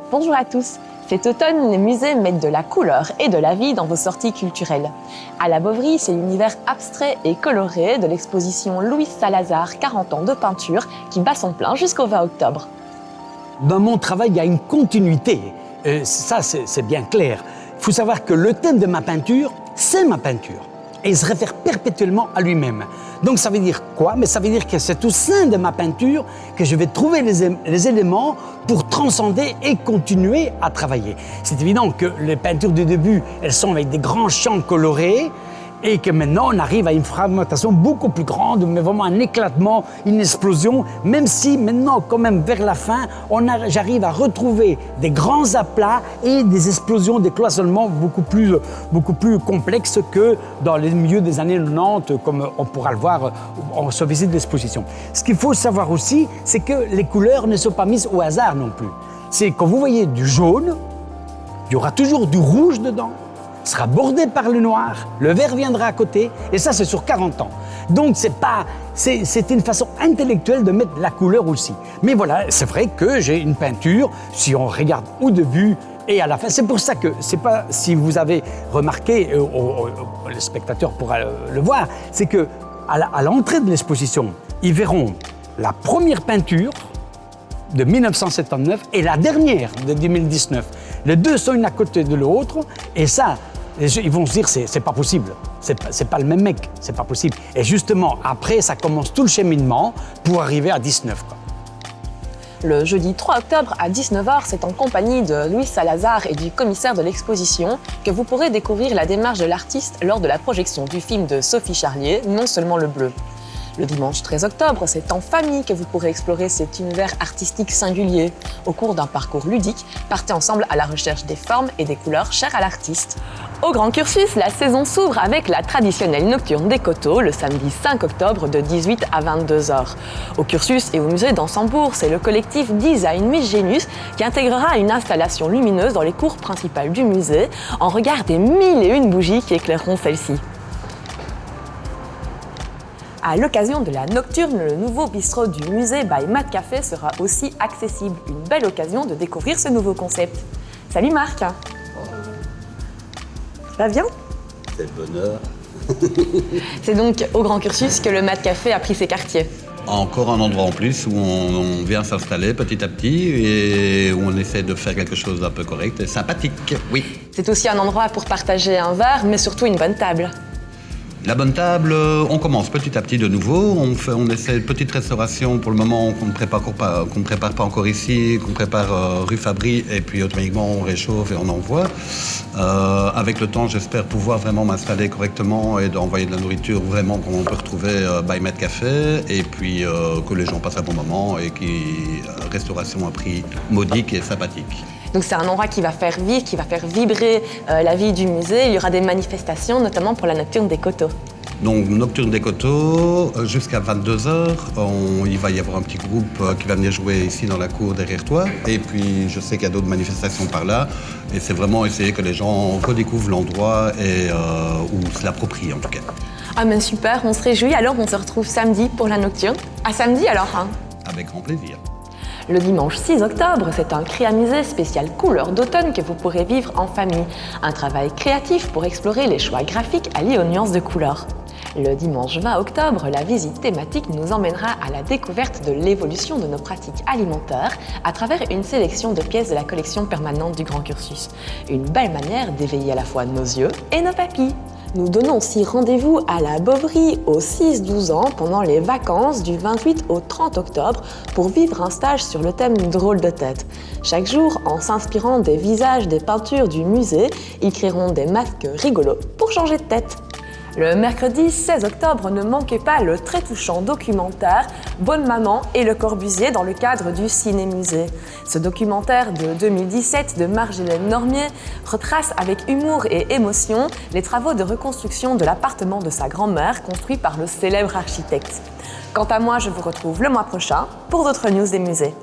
Bonjour à tous. Cet automne, les musées mettent de la couleur et de la vie dans vos sorties culturelles. À la Bovry, c'est l'univers abstrait et coloré de l'exposition Luis Salazar, 40 ans de peinture, qui bat son plein jusqu'au 20 octobre. Dans mon travail, il y a une continuité. Ça, c'est bien clair. Il faut savoir que le thème de ma peinture, c'est ma peinture. Et il se réfère perpétuellement à lui-même. Donc ça veut dire quoi? Mais ça veut dire que c'est au sein de ma peinture que je vais trouver les éléments pour transcender et continuer à travailler. C'est évident que les peintures du début, elles sont avec des grands champs colorés, et que maintenant on arrive à une fragmentation beaucoup plus grande, mais vraiment un éclatement, une explosion, même si maintenant, quand même vers la fin, j'arrive à retrouver des grands aplats et des explosions, des cloisonnements beaucoup plus complexes que dans les milieux des années 90, comme on pourra le voir sur visite d'exposition. Ce qu'il faut savoir aussi, c'est que les couleurs ne sont pas mises au hasard non plus. C'est quand vous voyez du jaune, il y aura toujours du rouge dedans, sera bordé par le noir, le vert viendra à côté, et ça c'est sur 40 ans. Donc c'est une façon intellectuelle de mettre la couleur aussi. Mais voilà, c'est vrai que j'ai une peinture, si on regarde au début et à la fin, c'est pour ça que, c'est pas, si vous avez remarqué, le spectateur pourra le voir, c'est que à l'entrée de l'exposition, ils verront la première peinture de 1979 et la dernière de 2019. Les deux sont une à côté de l'autre, et ça, ils vont se dire, c'est pas possible, c'est pas le même mec, c'est pas possible. Et justement, après, ça commence tout le cheminement pour arriver à 19, quoi. Le jeudi 3 octobre à 19h, c'est en compagnie de Luis Salazar et du commissaire de l'exposition que vous pourrez découvrir la démarche de l'artiste lors de la projection du film de Sophie Charlier, Non seulement le bleu. Le dimanche 13 octobre, c'est en famille que vous pourrez explorer cet univers artistique singulier. Au cours d'un parcours ludique, partez ensemble à la recherche des formes et des couleurs chères à l'artiste. Au Grand Cursus, la saison s'ouvre avec la traditionnelle nocturne des Coteaux, le samedi 5 octobre de 18 à 22h. Au Cursus et au musée d'Ansembourg, c'est le collectif Design Miss Genius qui intégrera une installation lumineuse dans les cours principales du musée, en regard des 1001 bougies qui éclaireront celle-ci. À l'occasion de la nocturne, le nouveau bistrot du musée by Mat Café sera aussi accessible. Une belle occasion de découvrir ce nouveau concept. Salut Marc. Ça va bien? C'est le bonheur. C'est donc au Grand Cursus que le Mat Café a pris ses quartiers. Encore un endroit en plus où on vient s'installer petit à petit et où on essaie de faire quelque chose d'un peu correct et sympathique, oui. C'est aussi un endroit pour partager un verre, mais surtout une bonne table. La bonne table, on commence petit à petit de nouveau. On essaie une petite restauration pour le moment qu'on ne prépare pas encore ici, qu'on prépare rue Fabry, et puis automatiquement on réchauffe et on envoie. Avec le temps, j'espère pouvoir vraiment m'installer correctement et d'envoyer de la nourriture vraiment qu'on peut retrouver by Mat Café, et puis que les gens passent un bon moment et restauration à prix modique et sympathique. Donc c'est un endroit qui va faire vivre, qui va faire vibrer la vie du musée. Il y aura des manifestations, notamment pour la Nocturne des Coteaux. Donc Nocturne des Coteaux, jusqu'à 22h, il va y avoir un petit groupe qui va venir jouer ici dans la cour derrière toi. Et puis je sais qu'il y a d'autres manifestations par là. Et c'est vraiment essayer que les gens redécouvrent l'endroit et ou se l'approprient en tout cas. Ah ben super, on se réjouit. Alors on se retrouve samedi pour la Nocturne. À samedi alors, hein. Avec grand plaisir. Le dimanche 6 octobre, c'est un Créamisé spécial couleur d'automne que vous pourrez vivre en famille. Un travail créatif pour explorer les choix graphiques alliés aux nuances de couleurs. Le dimanche 20 octobre, la visite thématique nous emmènera à la découverte de l'évolution de nos pratiques alimentaires à travers une sélection de pièces de la collection permanente du Grand Cursus. Une belle manière d'éveiller à la fois nos yeux et nos papilles. Nous donnons aussi rendez-vous à la Bovry aux 6-12 ans pendant les vacances du 28 au 30 octobre pour vivre un stage sur le thème drôle de tête. Chaque jour, en s'inspirant des visages des peintures du musée, ils créeront des masques rigolos pour changer de tête. Le mercredi 16 octobre, ne manquez pas le très touchant documentaire Bonne Maman et le Corbusier dans le cadre du Ciné-Musée. Ce documentaire de 2017 de Marjolaine Normier retrace avec humour et émotion les travaux de reconstruction de l'appartement de sa grand-mère construit par le célèbre architecte. Quant à moi, je vous retrouve le mois prochain pour d'autres news des musées.